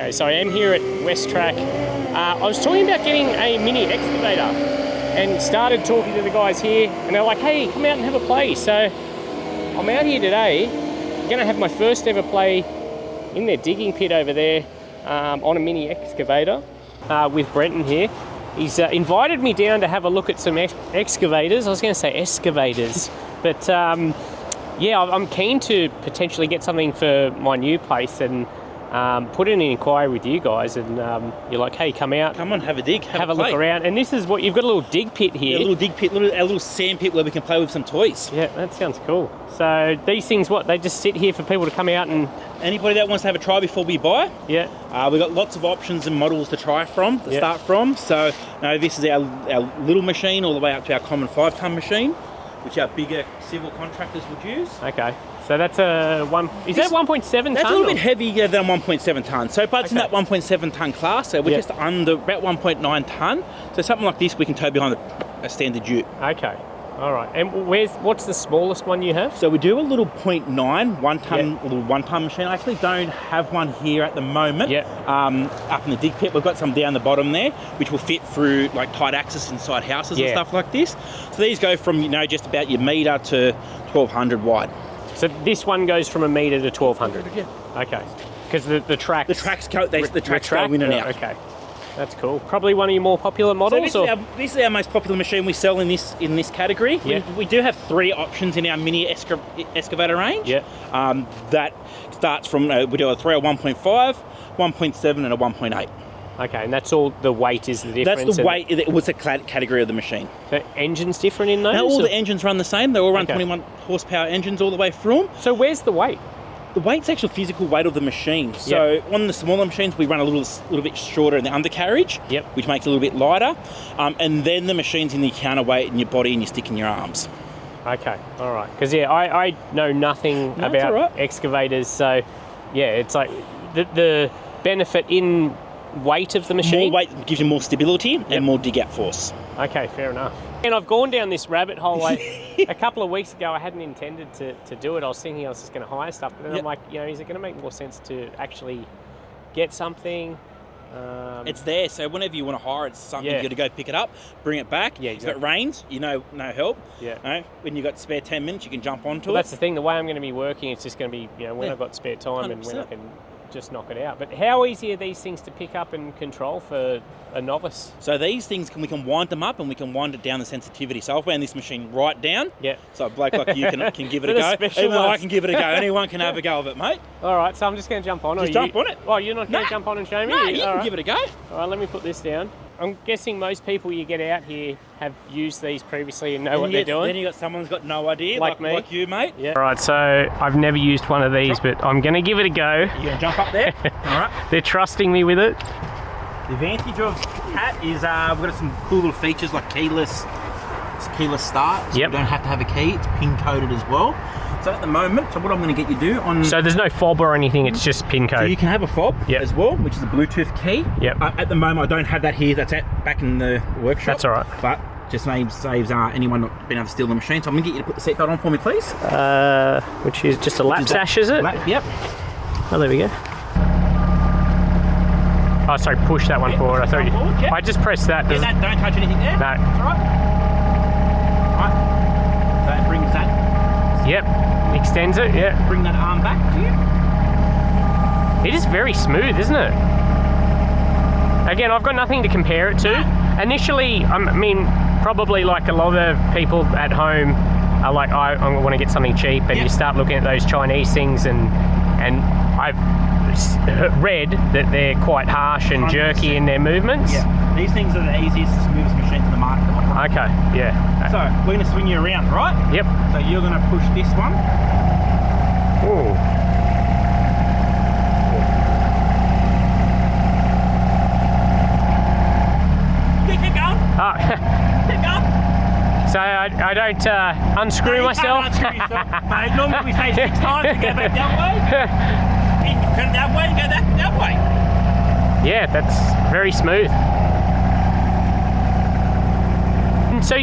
Okay, so I am here at WesTrac. I was talking about getting a mini excavator and started talking to the guys here, and they're like, hey, come out and have a play. So I'm out here today, gonna have my first ever play in their digging pit over there on a mini excavator with Brenton here. He's invited me down to have a look at some excavators. I was gonna say excavators, but yeah, I'm keen to potentially get something for my new place and put in an inquiry with you guys, and you're like, hey, come out. Come on, have a dig, have a look around. And this is what, you've got a little dig pit here. Yeah, a little dig pit, a little sand pit where we can play with some toys. Yeah, that sounds cool. So these things, what, they just sit here for people to come out and... Anybody that wants to have a try before we buy. Yeah. We've got lots of options and models to try from, to start from. So this is our little machine all the way up to our common 5-ton machine, which our bigger civil contractors would use. Okay. So that's a is that 1.7 ton? That's a little bit heavier than 1.7 ton. So, but it's in that 1.7 ton class. So we're just under about 1.9 ton. So something like this we can tow behind a standard ute. Okay. All right. And what's the smallest one you have? So we do a little 0.9 1-ton machine. I actually don't have one here at the moment. Yeah. Up in the dig pit, we've got some down the bottom there, which will fit through like tight access inside houses and stuff like this. So these go from just about your metre to 1200 wide. So this one goes from a metre to 1200. Yeah. Okay. Because the tracks. The tracks go in and out. Okay. That's cool. Probably one of your more popular models. So this is our most popular machine we sell in this category. Yeah. We do have 3 options in our mini excavator range. Yeah. That starts from we do a 3 or 1.5, 1.7, and a 1.8. Okay, and that's all. The weight is the difference. That's the weight. It was the category of the machine. The engine's different in those? No, all the engines run the same. They all run 21 horsepower engines all the way through them. So where's the weight? The weight's actual physical weight of the machine. So on the smaller machines, we run a little bit shorter in the undercarriage, which makes it a little bit lighter. And then the machine's in the counterweight in your body and you stick in your arms. Okay, all right. Because I know nothing about excavators. So yeah, it's like the benefit in weight of the machine. More weight gives you more stability and more dig out force. Okay, fair enough. And I've gone down this rabbit hole. A couple of weeks ago, I hadn't intended to do it. I was thinking I was just going to hire stuff, but then I'm like, is it going to make more sense to actually get something? It's there, so whenever you want to hire it, something you got to go pick it up, bring it back. Yeah, exactly. If it rains, no help. Yeah. When you've got spare 10 minutes, you can jump onto it. That's the thing. The way I'm going to be working, it's just going to be when I've got spare time 100%. And when I can just knock it out. But how easy are these things to pick up and control for a novice? So these things, we can wind them up and we can wind it down the sensitivity. So I've wound this machine right down. Yeah. So a bloke like you can give it a go. Even though I can give it a go. Anyone can have a go of it, mate. All right, so I'm just going to jump on. Just jump on it. Oh, you're not going to jump on and show me? No, you can give it a go. All right, let me put this down. I'm guessing most people you get out here have used these previously and know what they're doing. Then you got someone who's got no idea, like me, like you, mate. Yeah. All right, so I've never used one of these, but I'm going to give it a go. You're going to jump up there. All right. They're trusting me with it. The advantage of Cat is we've got some cool little features like keyless start. So you don't have to have a key. It's pin coded as well. So at the moment, what I'm going to get you to do on... So there's no fob or anything, it's just pin code. So you can have a fob as well, which is a Bluetooth key. Yep. At the moment, I don't have that here. That's back in the workshop. That's all right. But just saves anyone not being able to steal the machine. So I'm going to get you to put the seatbelt on for me, please. Which is just a lap sash, is it? Yep. Oh, there we go. Oh, sorry, push that one forward. I thought you... I just pressed that. Don't touch anything there. No. That's all right. So that brings that... Yep. Extends it, Bring that arm back to you. It is very smooth, isn't it? Again, I've got nothing to compare it to. Initially, I mean, probably like a lot of people at home are like, I want to get something cheap, and you start looking at those Chinese things, and I've read that they're quite harsh and 100%. Jerky in their movements. Yeah, these things are the easiest, smoothest machines in the market. Okay, yeah. So we're going to swing you around, right? Yep. So you're going to push this one. Ooh. Keep going. Oh. Keep going. So I don't unscrew myself? Can't unscrew yourself. Mate, normally we say 6 times to go back that way. You can turn that way and go that way. Yeah, that's very smooth. And so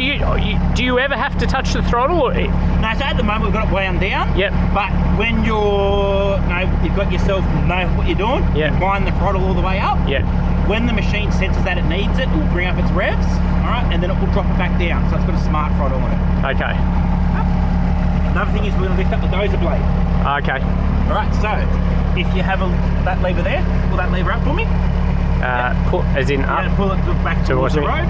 do you ever have to touch the throttle? Or? No, so at the moment we've got it wound down. Yep. But when you've got yourself know what you're doing, yep. wind the throttle all the way up. Yep. When the machine senses that it needs it, it will bring up its revs, all right, and then it will drop it back down. So it's got a smart throttle on it. Okay. Another thing is we're going to lift up the dozer blade. Okay. All right, so if you have that lever there, pull that lever up for me. Pull, as in up? Yeah, pull it back towards the road.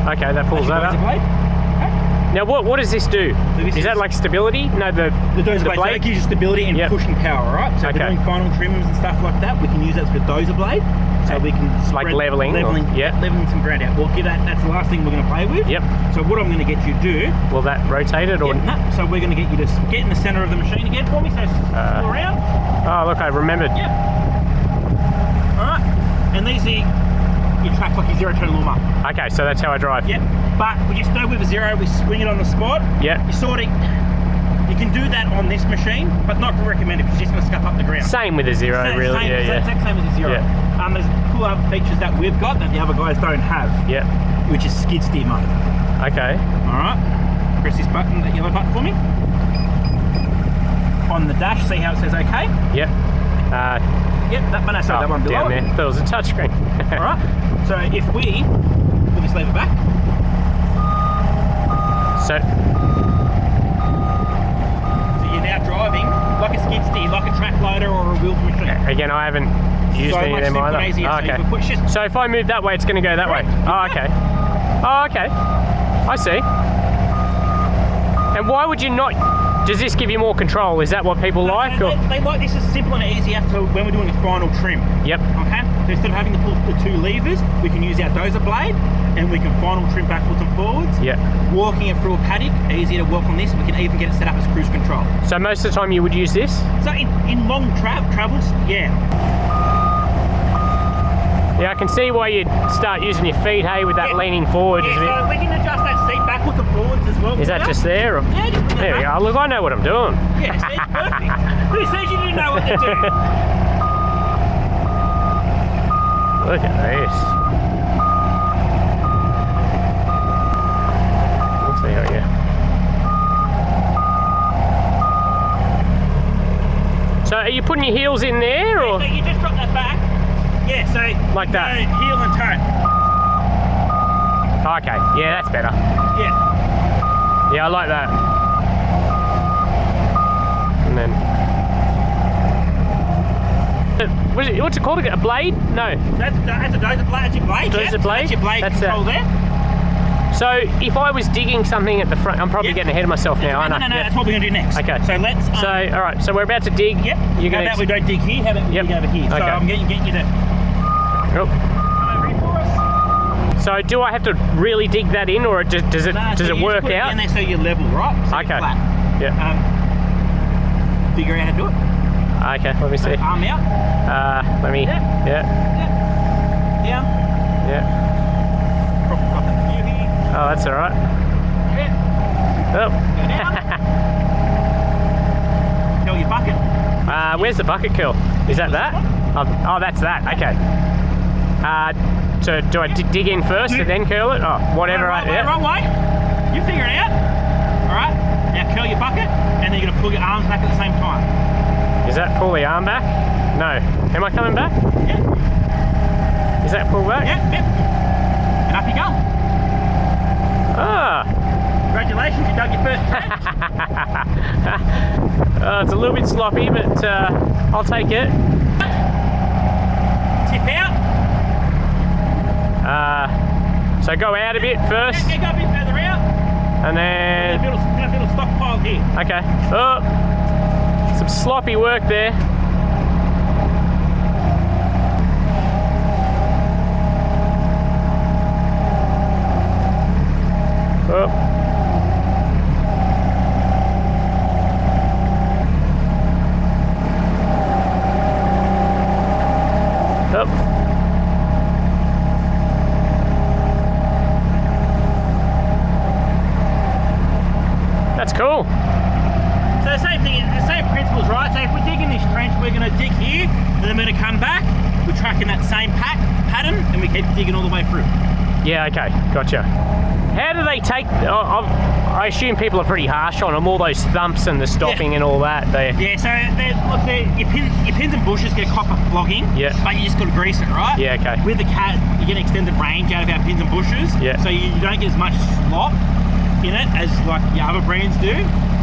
Okay, that pulls that up. Blade. Okay. Now what does this do? So is that like stability? No, the dozer blade. So it gives you stability and yep. pushing power, all right? So if we're doing final trims and stuff like that, we can use that as a dozer blade. So we can like leveling some ground out. We'll give that's the last thing we're going to play with. Yep. So what I'm going to get you to do. Will that rotate it or? No. So we're going to get you to get in the center of the machine again for me. So pull around. Oh look, I remembered. Yep. All right. And these are your track like your zero turn luma. Okay, so that's how I drive. Yep. But we just know with a zero, we swing it on the spot. Yep. You can do that on this machine, but not recommended because it's just going to scuff up the ground. Same with a zero, really. Exact same as a zero. Yeah. There's cool other features that we've got that the other guys don't have. Yeah. Which is skid steer mode. Okay. All right. Press this button, that yellow button for me. On the dash, see how it says OK? Yep. Yep. That one below. Down there. That was a touchscreen. All right. So if we pull this lever back. So you're now driving like a skid steer, like a track loader or a wheel machine. Again, I haven't used any of them either. Okay. So if I move that way, it's going to go that way. Oh, okay. Oh, okay. I see. And why would you not? Does this give you more control? Is that what people like? Or? They like this is simple and easy after when we're doing a final trim. Yep. Okay. So instead of having to pull the two levers, we can use our dozer blade and we can final trim backwards and forwards. Yep. Walking it through a paddock, easier to walk on this. We can even get it set up as cruise control. So most of the time you would use this? So in long travels, yeah. Yeah, I can see why you'd start using your feet, hey, with that leaning forward. Yeah, so we can adjust that seat backwards and forwards as well. Is that just there? Or? Yeah, just there we go. Look, I know what I'm doing. Yeah, see, it's perfect. Who says you didn't know what to do? Look at this. Let's see how So are you putting your heels in there, or? So you just drop that back. Yeah, so like that. Heel and toe. Okay, yeah, that's better. Yeah. Yeah, I like that. And then what's it called again? A blade? No. That's a dozer blade. That's your blade. Dozer blade. That's your blade control there. So if I was digging something at the front, I'm probably getting ahead of myself now, aren't I? No, that's what we're going to do next. Okay. So let's... all right, so we're about to dig. Yep. How about we don't dig here, how about we dig over here? So I'm getting you to... Oh. Come over here for us. So do I have to really dig that in, or does it work out? And there so you're level, right? So okay. Flat. Yeah. Figure out how to do it. Okay, let me see. Arm out. Let me... Yeah. Down. Yeah. Got that view here. Oh, that's all right. Yeah. Oh. Go down. Curl your bucket. Where's the bucket curl? Is that that? Oh, that's that. Okay. So do I dig in first and then curl it? Oh, whatever. Right way. You figure it out. All right. Now curl your bucket, and then you're gonna pull your arms back at the same time. Is that pull the arm back? No. Am I coming back? Yeah. Is that pull back? Yep. And up you go. Ah. Congratulations, you dug your first trench. It's a little bit sloppy, but I'll take it. Tip out. So go out a bit first. Yeah, go a bit further out. And then... A little stockpile here. Okay. Oh, some sloppy work there. Oh. Oh. That's cool. So the same thing, the same principles, right? So if we're digging this trench, we're going to dig here, and then we're going to come back. We're tracking that same pattern, and we keep digging all the way through. Yeah, okay, gotcha. How do they take, I assume people are pretty harsh on them, all those thumps and the stopping and all that. Yeah, so your pins and bushes get copper flogging, but you just got to grease it, right? Yeah, okay. With the Cat, you get extended range out of our pins and bushes, so you don't get as much slop in it as like your other brands do.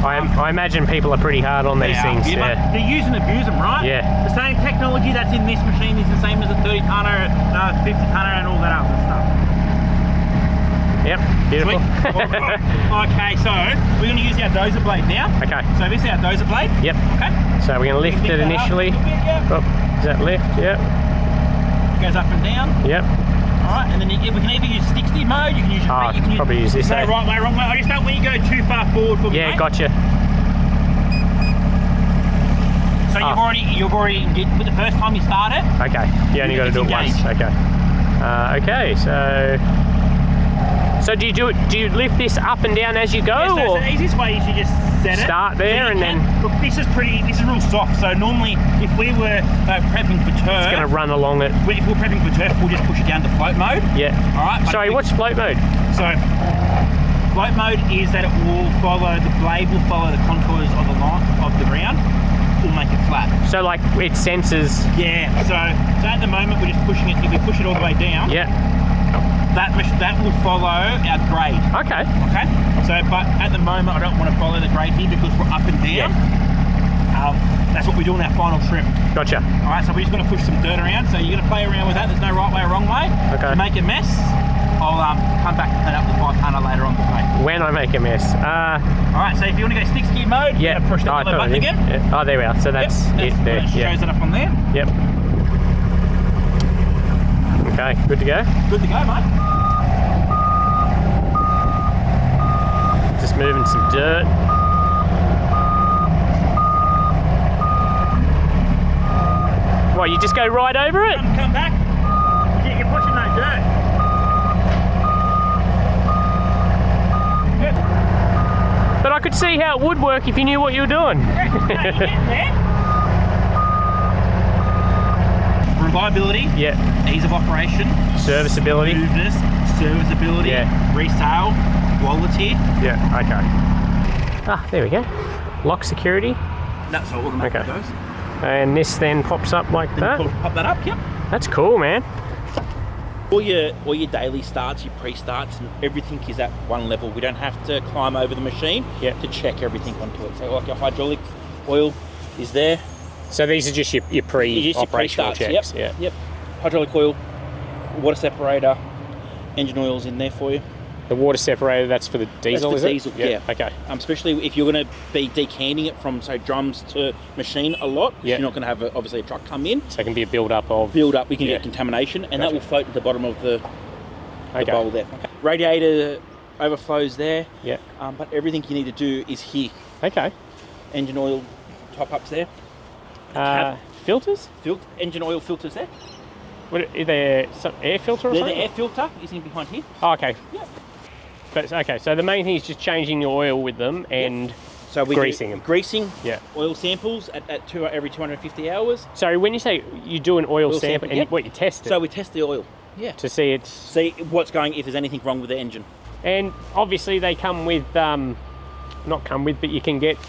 I imagine people are pretty hard on these things. Yeah, but they use and abuse them, right? Yeah. The same technology that's in this machine is the same as a 30 tonner, 50 tonner, and all that other stuff. Yep, beautiful. Okay, so we're going to use our dozer blade now. Okay. So this is our dozer blade. Yep. Okay. So we're going to lift it initially. Oh, is that lift? Yep. It goes up and down. Yep. Alright, and then we can either use 60 mode, you can use your feet, you can probably use this. No, right way, wrong way. I just don't want you to go too far forward for me. Yeah, gotcha. So you've already with the first time you start it. Okay. You only got to do it once. Okay. Okay, so do you lift this up and down as you go? Yeah, so or? the easiest way is you just set it. Start there so and then. Look, this is real soft. So normally, if we were prepping for turf, it's going to run along it. If we're prepping for turf, we'll just push it down to float mode. Yeah. All right. Sorry, what's float mode? So float mode is that the blade will follow the contours of the ground. Will make it flat. So like it senses. Yeah. So at the moment we're just pushing it. If we push it all the way down. Yeah. That will follow our grade. Okay. Okay. So, but at the moment, I don't want to follow the grade here because we're up and down. Yeah. That's what we do in our final trim. Gotcha. All right. So we're just going to push some dirt around. So you're going to play around with that. There's no right way or wrong way. Okay. To make a mess, I'll come back and clean up the 5 tonner later on today. When I make a mess. All right. So if you want to go stick ski mode, you're going to push that button again. Yeah. Oh, there we are. So that's it there. Shows it up on there. Yep. Okay. Good to go. Good to go, mate. Just moving some dirt. What, you just go right over it? Come back. You're pushing no dirt. Good. But I could see how it would work if you knew what you were doing. Reliability. Yeah. Ease of operation. Serviceability. Smoothness. Serviceability. Yeah. Resale. Quality. Yeah, okay. Ah, there we go. Lock security. That's all automatic goes. And this then pops up like then that. You pop that up, yep. That's cool, man. All your daily starts, your pre-starts, and everything is at one level. We don't have to climb over the machine to check everything onto it. So like your hydraulic oil is there. So these are just your pre-operational checks. Yep. Hydraulic oil, water separator, engine oil's in there for you. The water separator, that's for the diesel, that's the diesel, yeah. Okay. Especially if you're going to be decanning it from, say, drums to machine a lot, you're not going to have, obviously, a truck come in. So it can be a build-up of... We can get contamination, and that will float to the bottom of the bowl there. Okay. Radiator overflows there. Yeah. But everything you need to do is here. Okay. Engine oil top-ups there. Filters? Engine oil filters there. What, are there some air filter or something? The air filter is in behind here. Oh, okay. Yeah. But okay, so the main thing is just changing your oil with them and so we greasing them. Greasing oil samples every 250 hours. So when you say you do an oil sample, and what you test it? So we test the oil. Yeah. To see what's going, if there's anything wrong with the engine. And obviously they come with, not come with, but you can get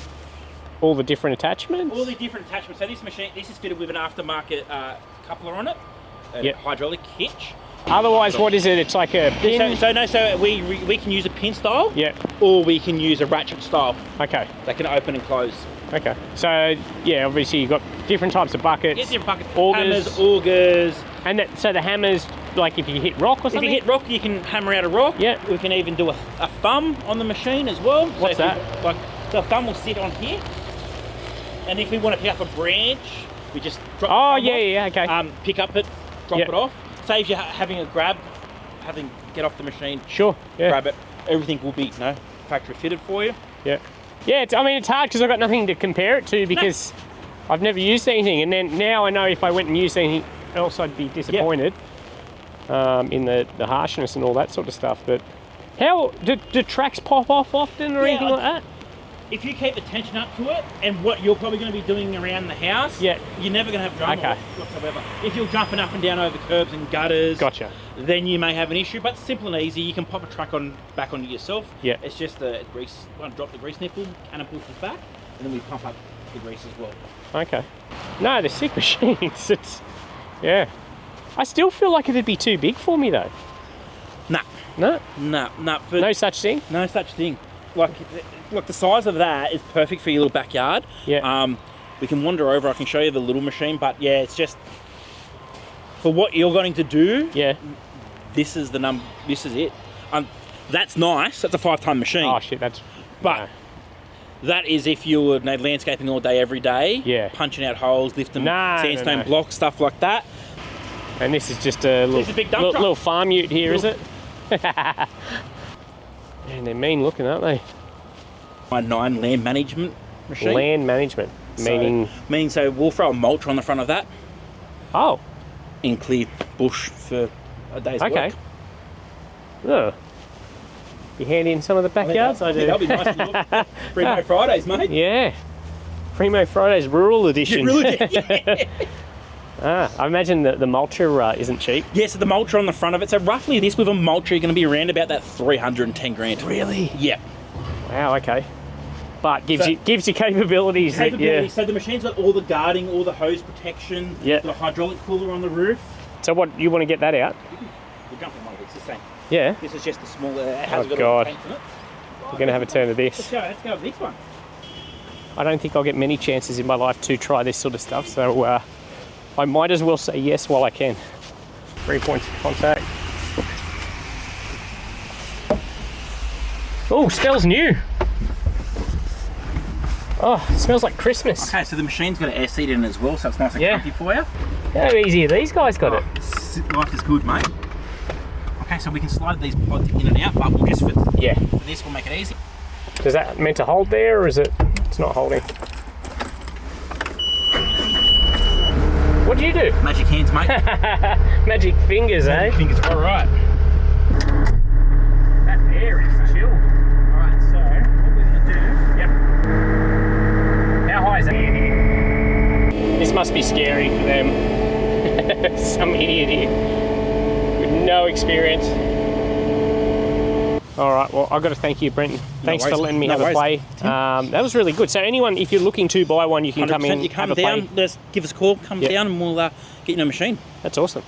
all the different attachments? All the different attachments. So this machine, this is fitted with an aftermarket coupler on it. Hydraulic hitch. Otherwise, what is it? It's like a pin? So we can use a pin style. Yeah. Or we can use a ratchet style. Okay. They can open and close. Okay. So yeah, obviously you've got different types of buckets. Yeah, different buckets. Augers. Hammers, augers. And so the hammers, like if you hit rock or something? If you hit rock, you can hammer out a rock. Yeah. We can even do a thumb on the machine as well. What's that? The thumb will sit on here. And if we want to pick up a branch, we just drop the thumb off. Okay. Pick up it, drop it off. Saves you having a grab, get off the machine. Sure. Yeah. Grab it. Everything will be factory fitted for you. Yeah. Yeah. It's hard because I've got nothing to compare it to because I've never used anything, and then now I know if I went and used anything else, I'd be disappointed in the harshness and all that sort of stuff. But how do tracks pop off often or anything like that? if you keep the tension up to it, and what you're probably going to be doing around the house, you're never going to have drama whatsoever. If you're jumping up and down over curbs and gutters, then you may have an issue. But it's simple and easy. You can pop a truck back onto yourself. Yeah. It's just the grease. Drop the grease nipple, cannon pushes back, and then we pump up the grease as well. Okay. No, they're sick machines. Yeah. I still feel like it'd be too big for me though. Nah. No? Nah. No such thing? No such thing. Like the size of that is perfect for your little backyard. Yeah. We can wander over. I can show you the little machine, but yeah, it's just for what you're going to do. Yeah. This is the number. This is it. That's nice. That's a 5-ton machine. Oh shit, that's. But that is if you were landscaping all day, every day. Yeah. Punching out holes, lifting sandstone blocks, stuff like that. And this is just a little farm ute here, is it? And they're mean looking, aren't they? My 9 land management machine. Land management, meaning? So we'll throw a mulch on the front of that. Oh. And clear bush for a day's work. Oh. You hand in some of the backyards? I do. That'll be nice. Primo Fridays, mate. Yeah. Primo Fridays Rural Edition. I imagine that the mulcher isn't cheap. Yeah, so the mulcher on the front of it. So roughly this with a mulcher, you're going to be around about that 310 grand. Really? Yeah. Wow, okay. But gives you capabilities. So the machine's got all the guarding, all the hose protection, the hydraulic cooler on the roof. So what, you want to get that out? We'll jump on one of these, the same. Yeah. This is just the smaller. It has got all the paint in it. We're going to have a turn of this. Let's go with this one. I don't think I'll get many chances in my life to try this sort of stuff, so I might as well say yes while I can. 3 points of contact. Oh, smells new. Oh, it smells like Christmas. Okay, so the machine's got an air seat in it as well, so it's nice and comfy for you. How easy are these guys got it? Life is good, mate. Okay, so we can slide these pods in and out, but we'll just for this, we'll make it easy. Is that meant to hold there, or is it? It's not holding. What do you do? Magic hands, mate. Magic fingers, Magic fingers, all right. That air is chilled. All right, so what we're going to do... Yep. How high is that? This must be scary for them. Some idiot here with no experience. All right, well, I've got to thank you, Brenton. Thanks for letting me have a play. That was really good. So anyone, if you're looking to buy one, you can come in, you come down, just give us a call, come down, and we'll get you in a machine. That's awesome.